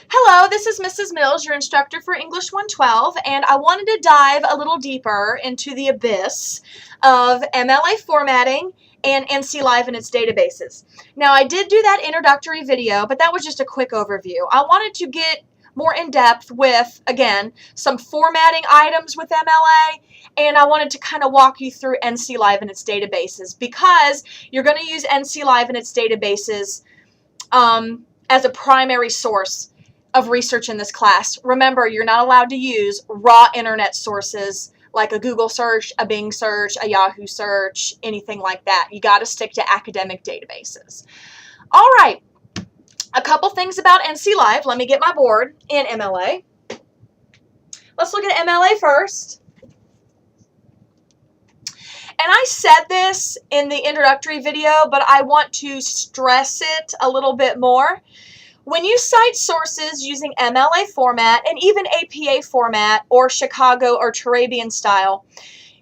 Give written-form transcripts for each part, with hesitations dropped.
Hello, this is Mrs. Mills, your instructor for English 112, and I wanted to dive a little deeper into the abyss of MLA formatting and NC Live and its databases. Now, I did do that introductory video, but that was just a quick overview. I wanted to get more in depth with, again, some formatting items with MLA, and I wanted to kind of walk you through NC Live and its databases because you're going to use NC Live and its databases as a primary source of research in this class. Remember, you're not allowed to use raw internet sources like a Google search, a Bing search, a Yahoo search, anything like that. You got to stick to academic databases. All right, a couple things about NC Live. Let me get my board in MLA. Let's look at MLA first. And I said this in the introductory video, but I want to stress it a little bit more. When you cite sources using MLA format and even APA format or Chicago or Turabian style,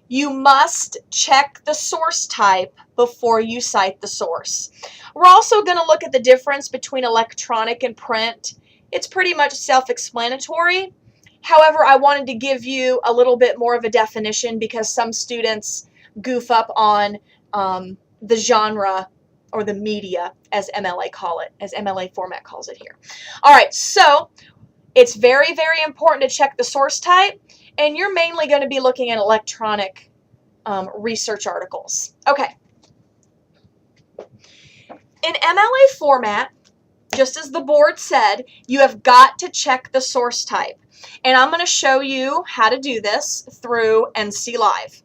you must check the source type before you cite the source. We're also going to look at the difference between electronic and print. It's pretty much self-explanatory. However, I wanted to give you a little bit more of a definition because some students goof up on the genre or the media, as MLA call it, as MLA format calls it here. All right, so it's very, very important to check the source type, and you're mainly going to be looking at electronic research articles. Okay. In MLA format, just as the board said, you have got to check the source type, and I'm going to show you how to do this through NC Live.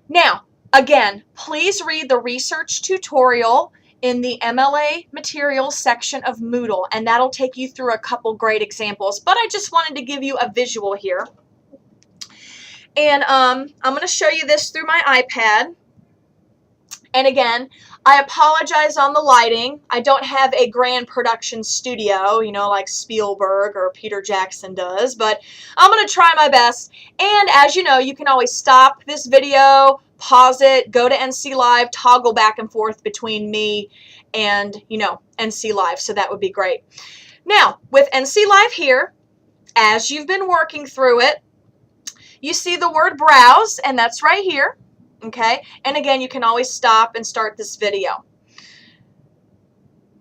Now, again, please read the research tutorial in the MLA materials section of Moodle, and that'll take you through a couple great examples, but I just wanted to give you a visual here. And I'm going to show you this through my iPad. And again, I apologize on the lighting. I don't have a grand production studio, you know, like Spielberg or Peter Jackson does, but I'm going to try my best. And as you know, you can always stop this video, pause it, go to NC Live, toggle back and forth between me and, you know, NC Live, so that would be great. Now, with NC Live here, as you've been working through it, you see the word browse, and that's right here. Okay, and again, you can always stop and start this video.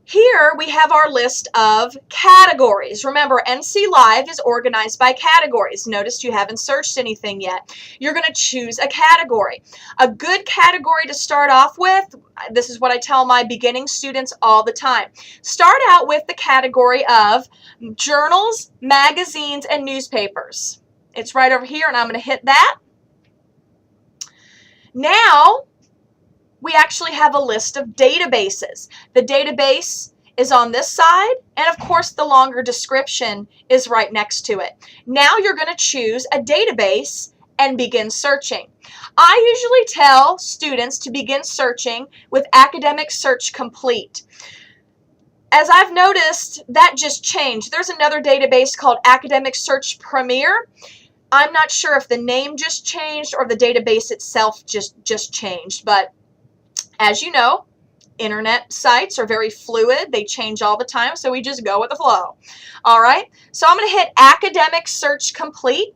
Here we have our list of categories. Remember, NC Live is organized by categories. Notice you haven't searched anything yet. You're going to choose a category. A good category to start off with, this is what I tell my beginning students all the time. Start out with the category of journals, magazines, and newspapers. It's right over here, and I'm going to hit that. Now, we actually have a list of databases. The database is on this side, and of course the longer description is right next to it. Now you're going to choose a database and begin searching. I usually tell students to begin searching with Academic Search Complete. As I've noticed, that just changed. There's another database called Academic Search Premier. I'm not sure if the name just changed or the database itself just changed, but as you know, internet sites are very fluid. They change all the time, so we just go with the flow. All right, so I'm going to hit Academic Search Complete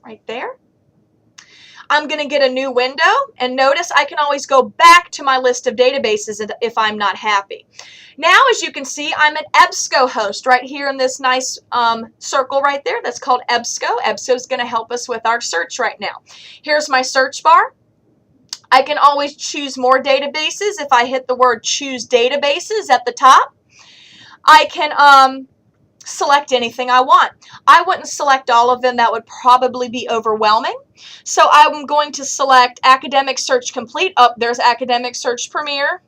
right there. I'm going to get a new window, and notice I can always go back to my list of databases if I'm not happy. Now, as you can see, I'm an EBSCO host right here in this nice circle right there. That's called EBSCO. EBSCO is going to help us with our search right now. Here's my search bar. I can always choose more databases if I hit the word Choose Databases at the top. I can select anything I want. I wouldn't select all of them. That would probably be overwhelming. So I'm going to select Academic Search Complete. Oh, there's Academic Search Premier.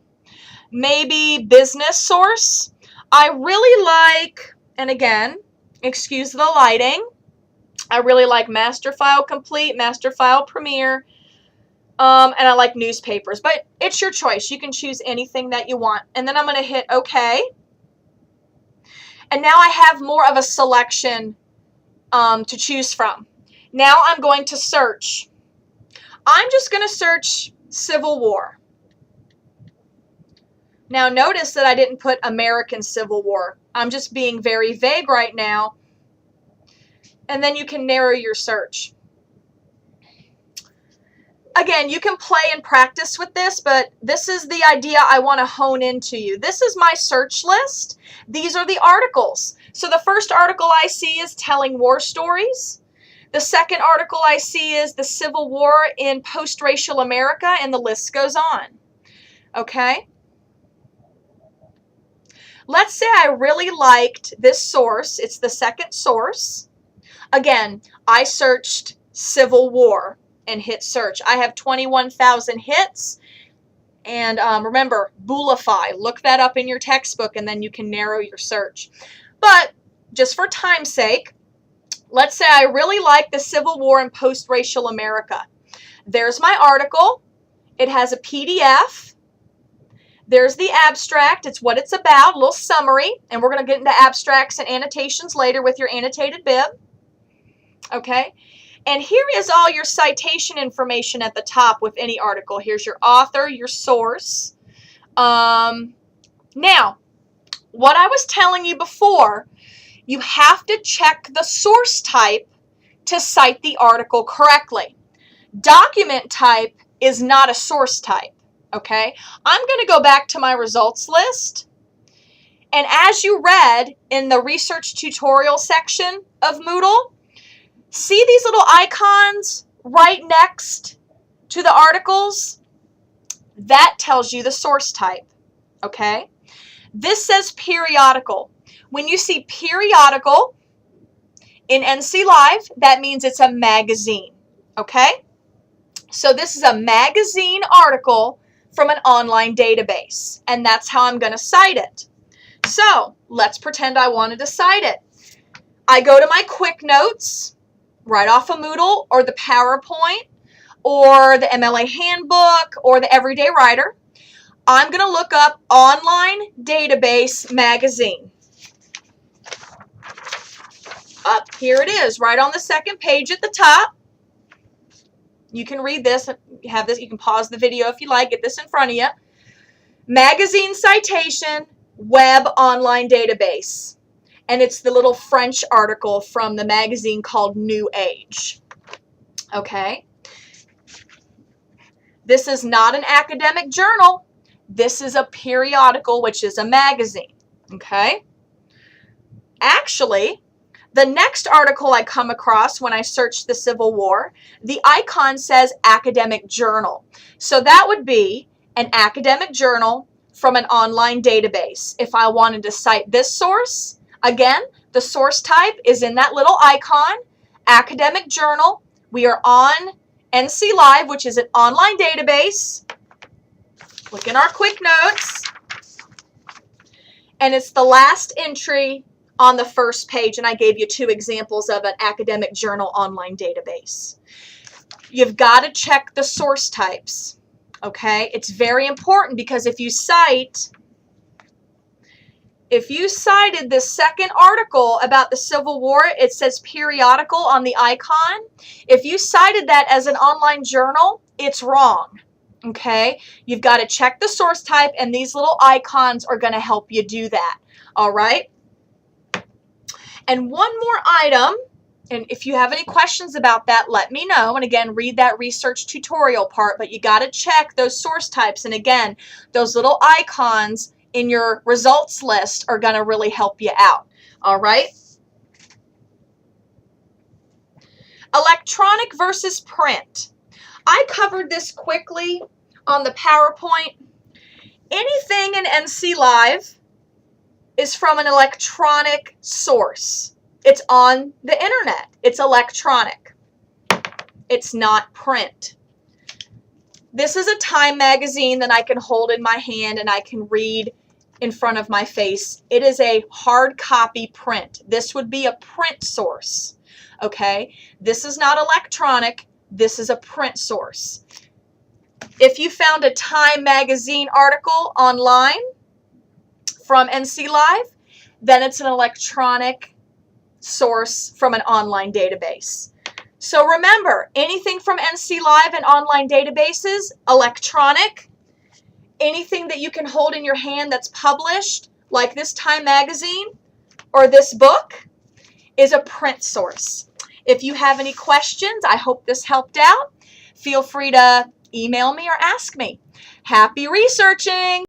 Maybe Business Source. I really like, and again, excuse the lighting, I really like Master File Complete, Master File Premier, and I like newspapers. But it's your choice. You can choose anything that you want. And then I'm going to hit OK. And now I have more of a selection to choose from. Now I'm going to search. I'm just going to search Civil War. Now notice that I didn't put American Civil War. I'm just being very vague right now. And then you can narrow your search. Again, you can play and practice with this, but this is the idea I want to hone into you. This is my search list. These are the articles. So the first article I see is Telling War Stories. The second article I see is The Civil War in Post-Racial America, and the list goes on. Okay? Let's say I really liked this source. It's the second source. Again, I searched Civil War and hit search. I have 21,000 hits. And remember, Boolify. Look that up in your textbook, and then you can narrow your search. But just for time's sake, let's say I really like the Civil War in Post-Racial America. There's my article. It has a PDF. There's the abstract. It's what it's about, a little summary. And we're going to get into abstracts and annotations later with your annotated bib. Okay? And here is all your citation information at the top with any article. Here's your author, your source. Now, what I was telling you before, you have to check the source type to cite the article correctly. Document type is not a source type, okay? I'm going to go back to my results list. And as you read in the research tutorial section of Moodle, see these little icons right next to the articles? That tells you the source type, okay? This says periodical. When you see periodical in NC Live, that means it's a magazine, okay? So this is a magazine article from an online database, and that's how I'm going to cite it. So let's pretend I wanted to cite it. I go to my quick notes, right off of Moodle or the PowerPoint or the MLA handbook or the Everyday Writer. I'm going to look up Online Database Magazine. Up, here it is, right on the second page at the top. You can read this, have this, you can pause the video if you like, get this in front of you. Magazine citation, web online database. And it's the little French article from the magazine called New Age. Okay? This is not an academic journal. This is a periodical, which is a magazine. Okay? Actually, the next article I come across when I search the Civil War, the icon says academic journal. So that would be an academic journal from an online database. If I wanted to cite this source, again, the source type is in that little icon, academic journal. We are on NC Live, which is an online database. Look in our quick notes. And it's the last entry on the first page, and I gave you 2 examples of an academic journal online database. You've got to check the source types, okay? It's very important because if you cited this second article about the Civil War, it says periodical on the icon. If you cited that as an online journal, it's wrong, okay? You've got to check the source type, and these little icons are going to help you do that, all right? And one more item, and if you have any questions about that, let me know. And again, read that research tutorial part, but you got to check those source types. And again, those little icons in your results list are going to really help you out. All right? Electronic versus print. I covered this quickly on the PowerPoint. Anything in NC Live is from an electronic source. It's on the internet. It's electronic. It's not print. This is a Time magazine that I can hold in my hand and I can read in front of my face. It is a hard copy print. This would be a print source. Okay? This is not electronic. This is a print source. If you found a Time magazine article online from NC Live, then it's an electronic source from an online database. So remember, anything from NC Live and online databases, electronic. Anything that you can hold in your hand that's published, like this Time magazine or this book, is a print source. If you have any questions, I hope this helped out. Feel free to email me or ask me. Happy researching!